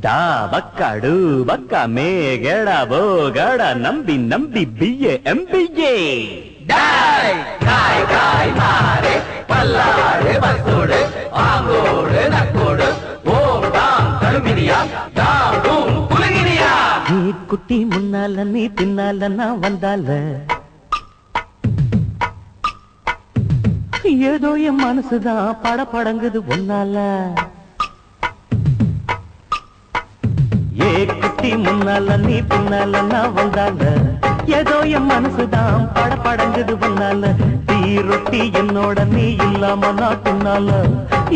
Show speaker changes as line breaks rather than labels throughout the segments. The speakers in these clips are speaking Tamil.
ಡಾ ಬಕ್ಕ ಡು ಬಕ್ಕ ಮೇ ಗೆಡ ಬೋ ಗಡ ನಂಬಿ ನಂಬಿ ಬಿಯೆ ಎಂಬಿಯೆ
டாய் காய் காய் மாறே பல்லாடு பத்தோடு ஆங்கோடு நக்கோடு ஓம் தாம் கழுமினியா தாம் தூம் குலுங்கினியா
நீ குட்டி முன்னால நீ பின்னால நான் வந்தால ஏதோ என் மனசுதான் படபடங்குது ஒன்னால ஏ குட்டி முன்னால நீ பின்னால நான் வந்தால ஏதோ என் மனசுதான் படபடங்குது ஒன்னால தீ ரொட்டி என்னோட நீ இல்லாம நான் பின்னால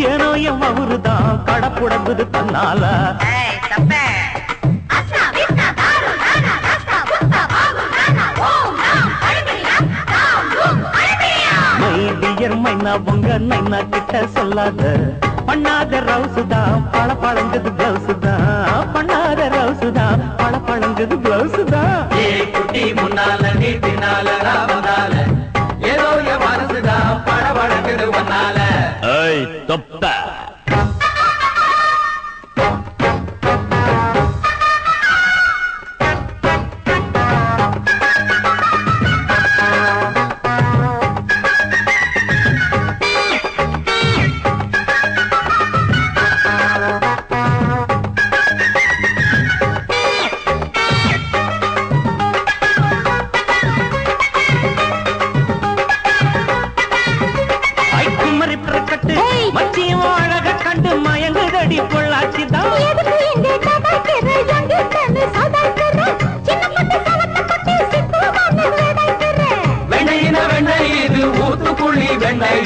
ஏனோ என் அவருதான் கடப்புடங்குது தன்னால மைனா உங்க நைனா கிட்ட சொல்லாத பண்ணாத ரவுசுதான் பழ பழங்குது பிளவுசுதான் பண்ணாத ரவுசுதான் பழ பழங்குது பிளவுசுதான்
ஏ குட்டி முன்னால நீ பின்னால நான் வந்தால ஏதோ என் மனசுதான் படபடக்குது ஒன்னால
ஏய் தொப்ப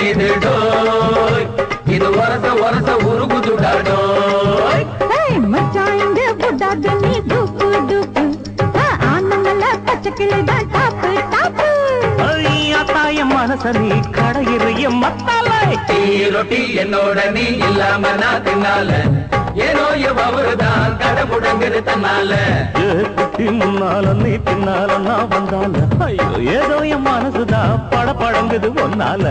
இது டோய் இது வரச வரச உருகுதுடா டோய்
மச்சான் இந்த புடாது நீ டூப்பு டூப்பு ஆனமல்ல பச்சக்கிளி டாப்பு டாப்பு
ஐயா தாய மனச நீ கடையிறைய மத்தால
டீ ரொட்டி என்னோட நீ இல்லாம நான் தின்னால ஏனோ எவருதான் கடை முடங்குது தன்னால
குட்டி முன்னால நீ பின்னால நான் வந்தால ஐயோ ஏதோ என் மனசுதான் படபடங்குது ஒன்னால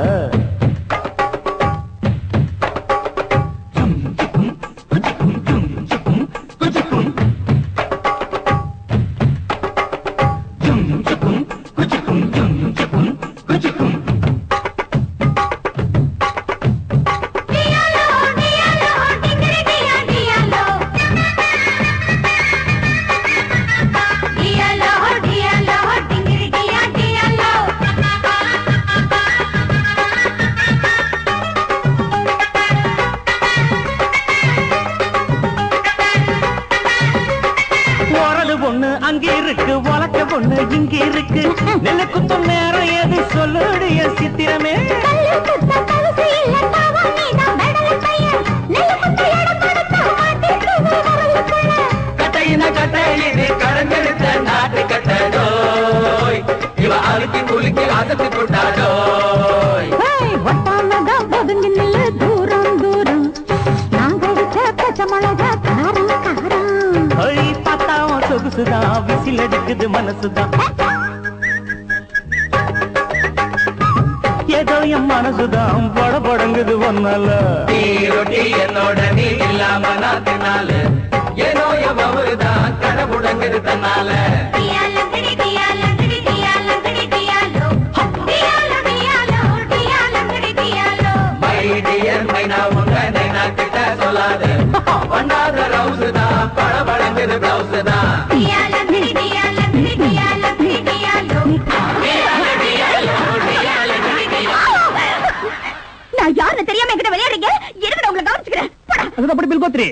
அங்கே இருக்கு வழக்க பொண்ணு இங்கே இருக்கு நெல்ல குத்தும் நேரம் எது சொல்லுடைய சித்திரமே
கட்டையின கட்டையிது கடங்கெடுத்த நாட்டு கட்டடோய் இவ அழுக்கி குலுக்கி அசத்து போட்டாடோய்
ஒதுங்கி நில்லு தூரம் தூரம் நாங்க அடிச்ச பச்சை மிளகா காரம் காரம்
சொகுசுதான் விசில் அடிக்குது மனசுதான் ஏதோ என் மனசுதான் படபடங்குது ஒன்னால
டீ ரொட்டி என்னோட நீ இல்லாம நான் தின்னால ஏனோ எவருதான் கடை முடங்குது தன்னால மை டியர் மைனா உங்க நைனா கிட்ட சொல்லாத பண்ணாத ரவுசுதான் படபடங்குது பிளவுசுதான்
நான் யாருன்னு தெரியாம என்கிட்ட விளையாடுறீங்க. எதுக்கு நான் உங்களை கவனிச்சுக்கிறேன்.
அதுதான் பில் கோத்ரி